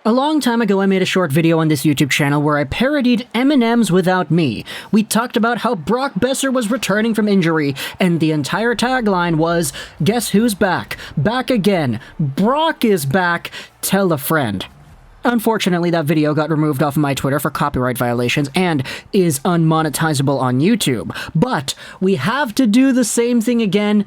A long time ago, I made a short video on this YouTube channel where I parodied M&M's Without Me. We talked about how Brock Besser was returning from injury, and the entire tagline was, "Guess who's back? Back again. Brock is back. Tell a friend." Unfortunately, that video got removed off of my Twitter for copyright violations and is unmonetizable on YouTube. But we have to do the same thing again,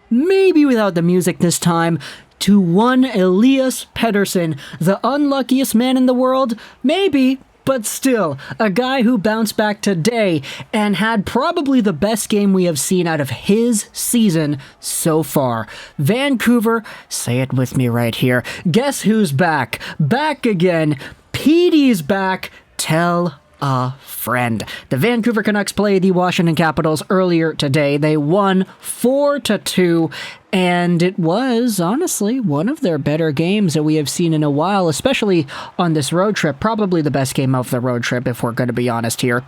maybe without the music this time, to one Elias Pettersson, the unluckiest man in the world? Maybe, but still, a guy who bounced back today and had probably the best game we have seen out of his season so far. Vancouver, say it with me right here, guess who's back? Back again. Petey's back. Tell a friend. The Vancouver Canucks played the Washington Capitals earlier today. They won 4-2, and it was, honestly, one of their better games that we have seen in a while, especially on this road trip. Probably the best game of the road trip, if we're going to be honest here.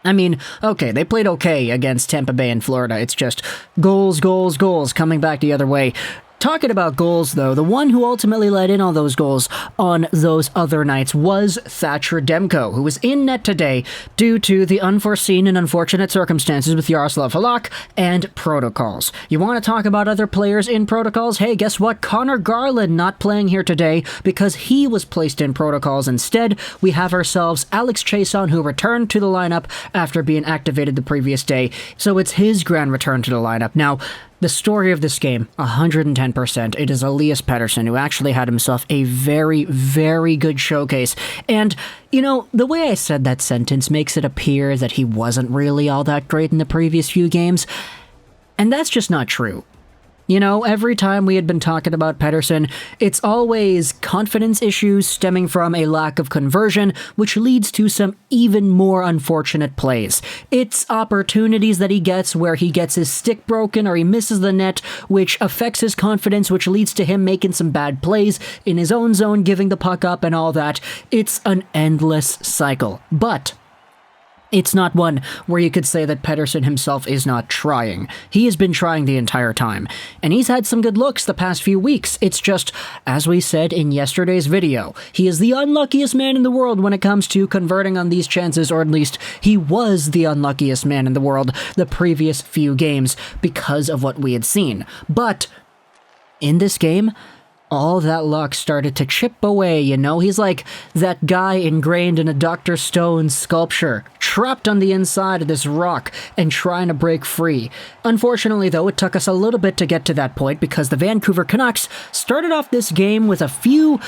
I mean, okay, they played okay against Tampa Bay and Florida. It's just goals, goals, goals coming back the other way. Talking about goals, though, the one who ultimately let in all those goals on those other nights was Thatcher Demko, who was in net today due to the unforeseen and unfortunate circumstances with Yaroslav Halak and protocols. You want to talk about other players in protocols? Hey, guess what? Connor Garland not playing here today because he was placed in protocols. Instead, we have ourselves Alex Chiasson, who returned to the lineup after being activated the previous day. So it's his grand return to the lineup. Now, the story of this game, 110%, it is Elias Pettersson, who actually had himself a very, very good showcase. And, you know, the way I said that sentence makes it appear that he wasn't really all that great in the previous few games. And that's just not true. You know, every time we had been talking about Pettersson, it's always confidence issues stemming from a lack of conversion, which leads to some even more unfortunate plays. It's opportunities that he gets where he gets his stick broken or he misses the net, which affects his confidence, which leads to him making some bad plays in his own zone, giving the puck up and all that. It's an endless cycle. But it's not one where you could say that Pettersson himself is not trying. He has been trying the entire time, and he's had some good looks the past few weeks. It's just, as we said in yesterday's video, he is the unluckiest man in the world when it comes to converting on these chances, or at least he was the unluckiest man in the world the previous few games because of what we had seen. But in this game, all that luck started to chip away, you know? He's like that guy ingrained in a Dr. Stone sculpture, trapped on the inside of this rock and trying to break free. Unfortunately, though, it took us a little bit to get to that point because the Vancouver Canucks started off this game with a few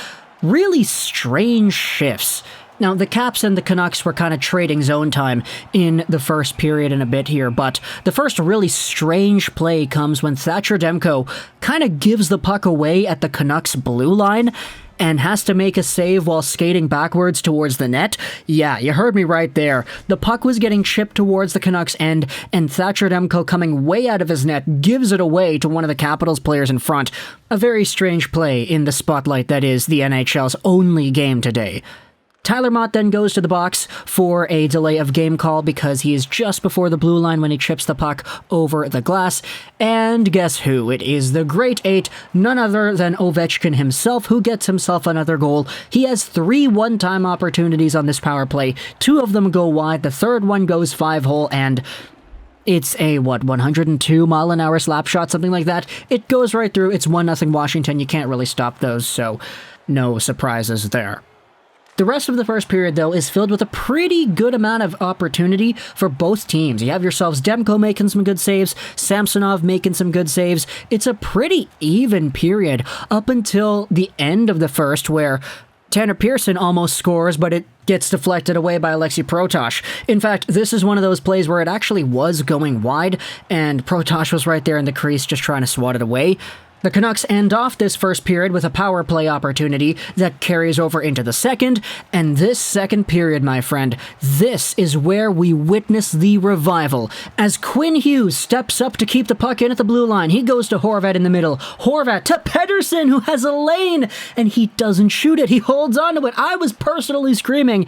really strange shifts. Now, the Caps and the Canucks were kind of trading zone time in the first period and a bit here, but the first really strange play comes when Thatcher Demko kind of gives the puck away at the Canucks blue line and has to make a save while skating backwards towards the net. Yeah, you heard me right there. The puck was getting chipped towards the Canucks end, and Thatcher Demko, coming way out of his net, gives it away to one of the Capitals players in front. A very strange play in the spotlight that is the NHL's only game today. Tyler Mott then goes to the box for a delay of game call because he is just before the blue line when he chips the puck over the glass. And guess who? It is the Great Eight, none other than Ovechkin himself, who gets himself another goal. He has 3 one-time opportunities on this power play. 2 of them go wide, the third one goes 5-hole, and it's a, 102-mile-an-hour slap shot, something like that. It goes right through. It's 1-0 Washington. You can't really stop those, so no surprises there. The rest of the first period, though, is filled with a pretty good amount of opportunity for both teams. You have yourselves Demko making some good saves, Samsonov making some good saves. It's a pretty even period up until the end of the first, where Tanner Pearson almost scores, but it gets deflected away by Alexei Protosh. In fact, this is one of those plays where it actually was going wide, and Protosh was right there in the crease just trying to swat it away. The Canucks end off this first period with a power play opportunity that carries over into the second, and this second period, my friend, this is where we witness the revival. As Quinn Hughes steps up to keep the puck in at the blue line, he goes to Horvat in the middle. Horvat to Pettersson, who has a lane, and he doesn't shoot it. He holds on to it. I was personally screaming,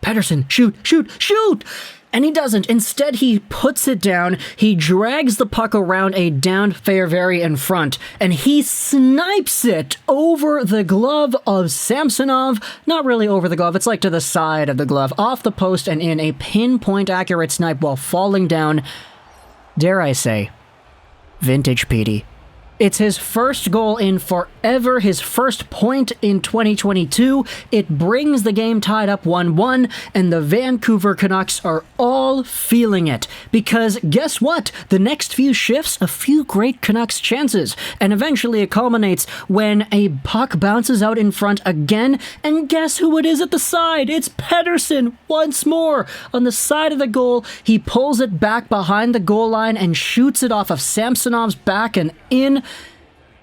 "Pettersson, shoot, shoot, shoot!" And he doesn't. Instead, he puts it down, he drags the puck around a downed Fairbury in front, and he snipes it over the glove of Samsonov. Not really over the glove, it's like to the side of the glove, off the post and in a pinpoint accurate snipe while falling down. Dare I say, vintage Petey. It's his first goal in forever, his first point in 2022. It brings the game tied up 1-1, and the Vancouver Canucks are all feeling it. Because guess what? The next few shifts, a few great Canucks chances. And eventually it culminates when a puck bounces out in front again, and guess who it is at the side? It's Pettersson once more. On the side of the goal, he pulls it back behind the goal line and shoots it off of Samsonov's back and in.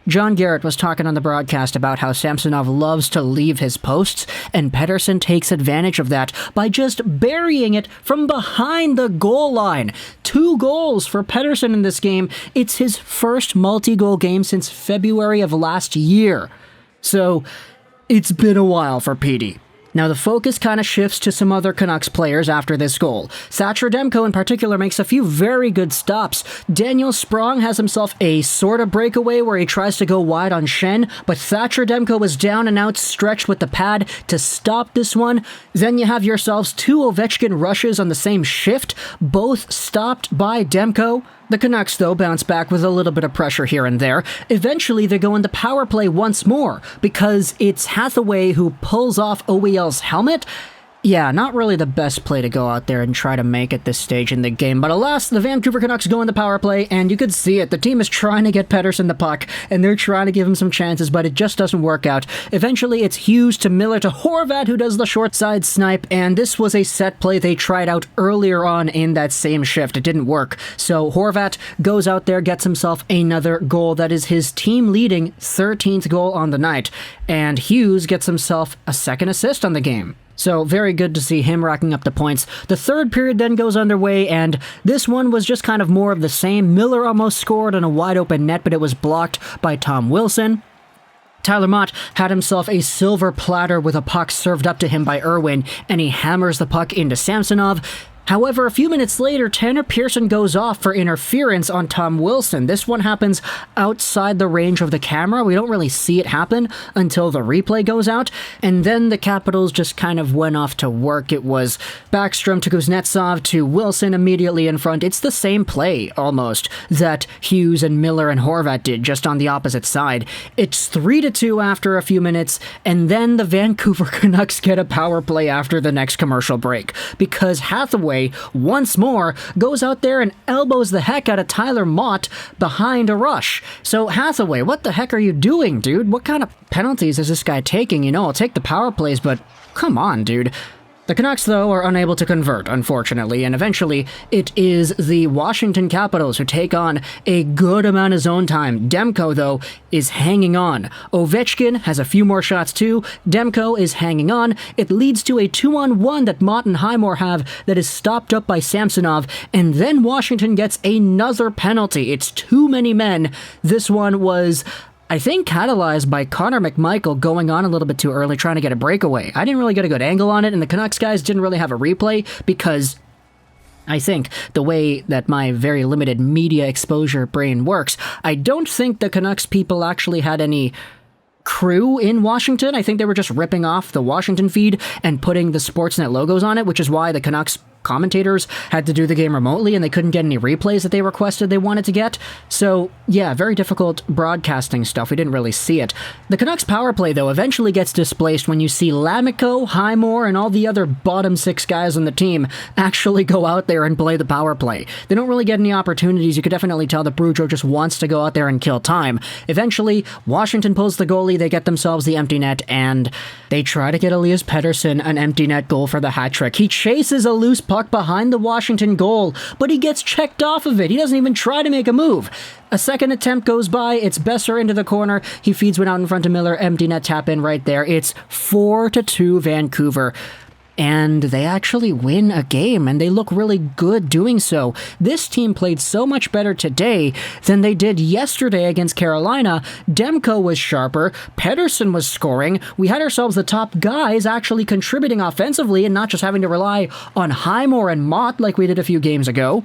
John Garrett was talking on the broadcast about how Samsonov loves to leave his posts, and Pettersson takes advantage of that by just burying it from behind the goal line. 2 goals for Pettersson in this game. It's his first multi-goal game since February of last year. So, it's been a while for Petey. Now, the focus kind of shifts to some other Canucks players after this goal. Thatcher Demko in particular makes a few very good stops. Daniel Sprong has himself a sort of breakaway where he tries to go wide on Schenn, but Thatcher Demko is down and out, stretched with the pad to stop this one. Then you have yourselves 2 Ovechkin rushes on the same shift, both stopped by Demko. The Canucks, though, bounce back with a little bit of pressure here and there. Eventually, they go into power play once more, because it's Hathaway who pulls off OEL's helmet. Yeah, not really the best play to go out there and try to make at this stage in the game, but alas, the Vancouver Canucks go in the power play, and you could see it. The team is trying to get Pettersson the puck, and they're trying to give him some chances, but it just doesn't work out. Eventually, it's Hughes to Miller to Horvat, who does the short side snipe, and this was a set play they tried out earlier on in that same shift. It didn't work, so Horvat goes out there, gets himself another goal. That is his team-leading 13th goal on the night, and Hughes gets himself a second assist on the game. So, very good to see him racking up the points. The third period then goes underway, and this one was just kind of more of the same. Miller almost scored on a wide-open net, but it was blocked by Tom Wilson. Tyler Mott had himself a silver platter with a puck served up to him by Irwin, and he hammers the puck into Samsonov. However, a few minutes later, Tanner Pearson goes off for interference on Tom Wilson. This one happens outside the range of the camera. We don't really see it happen until the replay goes out. And then the Capitals just kind of went off to work. It was Backstrom to Kuznetsov to Wilson immediately in front. It's the same play, almost, that Hughes and Miller and Horvat did, just on the opposite side. It's 3-2 after a few minutes, and then the Vancouver Canucks get a power play after the next commercial break, because Hathaway once more goes out there and elbows the heck out of Tyler Mott behind a rush. So Hathaway, what the heck are you doing, dude? What kind of penalties is this guy taking? You know, I'll take the power plays, but come on, dude. The Canucks, though, are unable to convert, unfortunately, and eventually it is the Washington Capitals who take on a good amount of zone time. Demko, though, is hanging on. Ovechkin has a few more shots, too. Demko is hanging on. It leads to a 2-on-1 that Mott and Highmore have that is stopped up by Samsonov, and then Washington gets another penalty. It's too many men. This one was, I think, catalyzed by Connor McMichael going on a little bit too early, trying to get a breakaway. I didn't really get a good angle on it, and the Canucks guys didn't really have a replay because I think the way that my very limited media exposure brain works, I don't think the Canucks people actually had any crew in Washington. I think they were just ripping off the Washington feed and putting the Sportsnet logos on it, which is why the Canucks commentators had to do the game remotely and they couldn't get any replays that they requested they wanted to get. So, yeah, very difficult broadcasting stuff. We didn't really see it. The Canucks power play, though, eventually gets displaced when you see Lamico, Highmore, and all the other bottom 6 guys on the team actually go out there and play the power play. They don't really get any opportunities. You could definitely tell that Boudreau just wants to go out there and kill time. Eventually, Washington pulls the goalie, they get themselves the empty net, and they try to get Elias Pettersson an empty net goal for the hat trick. He chases a loose puck behind the Washington goal, but he gets checked off of it. He doesn't even try to make a move. A second attempt goes by. It's Besser into the corner. He feeds one out in front of Miller. Empty net tap in right there. It's 4-2 Vancouver. and they actually win a game, and they look really good doing so. This team played so much better today than they did yesterday against Carolina. Demko was sharper, Pettersson was scoring, we had ourselves the top guys actually contributing offensively and not just having to rely on Highmore and Mott like we did a few games ago.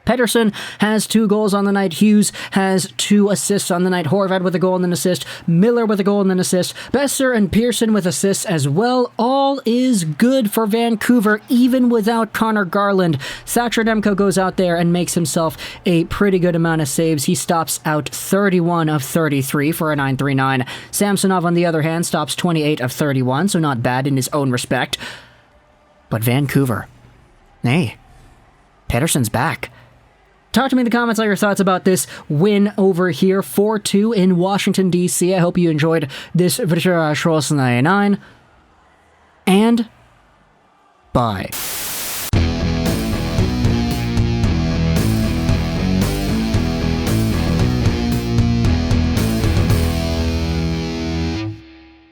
Pettersson has 2 goals on the night. Hughes has 2 assists on the night. Horvat with a goal and an assist. Miller with a goal and an assist. Boeser and Pearson with assists as well. All is good for Vancouver, even without Connor Garland. Thatcher Demko goes out there and makes himself a pretty good amount of saves. He stops out 31 of 33 for a 9.39. Samsonov, on the other hand, stops 28 of 31, so not bad in his own respect. But Vancouver, hey, Pettersson's back. Talk to me in the comments on your thoughts about this win over here, 4-2 in Washington, D.C. I hope you enjoyed this video, and bye.